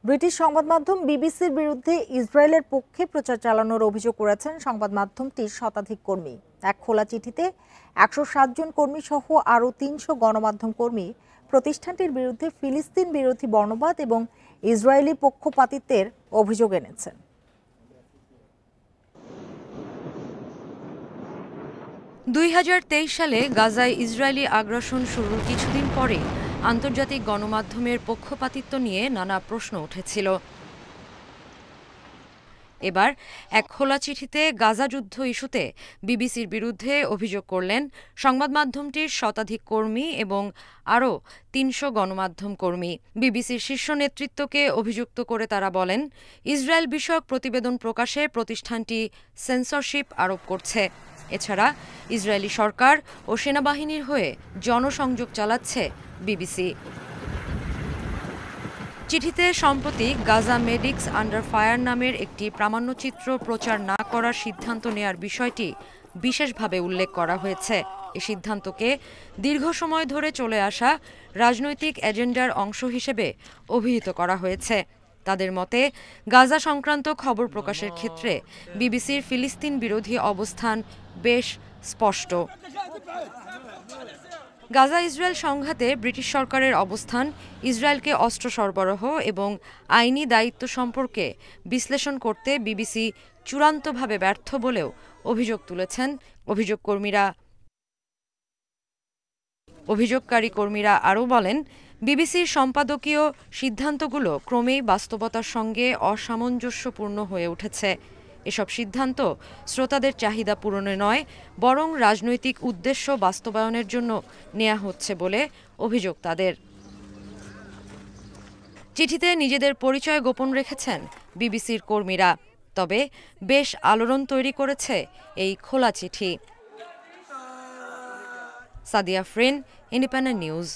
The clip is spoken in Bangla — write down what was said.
ব্রিটিশ সংবাদ মাধ্যম বিবিসির বিরুদ্ধে ইসরায়েলের পক্ষে প্রচার চালানোর অভিযোগ করেছেন সংবাদ মাধ্যমটির শতাধিক কর্মী। এক খোলা চিঠিতে ১৬০ জন কর্মী সহ আরও ৩০০ গণমাধ্যম কর্মী প্রতিষ্ঠানটির বিরুদ্ধে ফিলিস্তিন বিরোধী বর্ণবাদ এবং ইসরায়েলি পক্ষপাতিত্বের অভিযোগ এনেছেন। সালে গাজায় ইসরায়েলি আগ্রাসন শুরুর কিছুদিন পরে আন্তর্জাতিক গণমাধ্যমের পক্ষপাতিত্ব নিয়ে নানা প্রশ্ন উঠেছিল। এবার এক খোলা চিঠিতে গাজা যুদ্ধ ইস্যুতে বিবিসির বিরুদ্ধে অভিযোগ করলেন সংবাদ মাধ্যমটির শতাধিক কর্মী এবং আরও ৩০০ গণমাধ্যম কর্মী। বিবিসির শীর্ষ নেতৃত্বকে অভিযুক্ত করে তারা বলেন, ইসরায়েল বিষয়ক প্রতিবেদন প্রকাশে প্রতিষ্ঠানটি সেন্সরশিপ আরোপ করছে। এছাড়া ইসরায়েলি সরকার ও সেনাবাহিনীর হয়ে জনসংযোগ চালাচ্ছে বিবিসি। চিঠিতে সম্প্রতি গাজা মেডিক্স আন্ডার ফায়ার নামের একটি প্রামাণ্যচিত্র প্রচার না করার সিদ্ধান্ত নেয়ার বিষয়টি বিশেষভাবে উল্লেখ করা হয়েছে। এ সিদ্ধান্তকে দীর্ঘ সময় ধরে চলে আসা রাজনৈতিক এজেন্ডার অংশ হিসেবে অভিহিত করা হয়েছে। তাদের মতে, গাজা সংক্রান্ত খবর প্রকাশের ক্ষেত্রে বিবিসির ফিলিস্তিন বিরোধী অবস্থান বেশ স্পষ্ট। গাজা ইসরায়েল সংঘাতে ব্রিটিশ সরকারের অবস্থান ইসরায়েলকে অস্ত্র সরবরাহ এবং আইনি দায়িত্ব সম্পর্কে বিশ্লেষণ করতে বিবিসি চূড়ান্তভাবে ব্যর্থ বলেও অভিযোগ তুলেছেন অভিযোগকারী কর্মীরা আরও বলেন, বিবিসির সম্পাদকীয় সিদ্ধান্তগুলো ক্রমেই বাস্তবতার সঙ্গে অসামঞ্জস্যপূর্ণ হয়ে উঠেছে। এসব সিদ্ধান্ত শ্রোতাদের চাহিদা পূরণে নয়, বরং রাজনৈতিক উদ্দেশ্য বাস্তবায়নের জন্য নেওয়া হচ্ছে বলে অভিযোগ তাদের। চিঠিতে নিজেদের পরিচয় গোপন রেখেছেন বিবিসির কর্মীরা, তবে বেশ আলোড়ন তৈরি করেছে এই খোলা চিঠি। Sadia Afrin, independent news.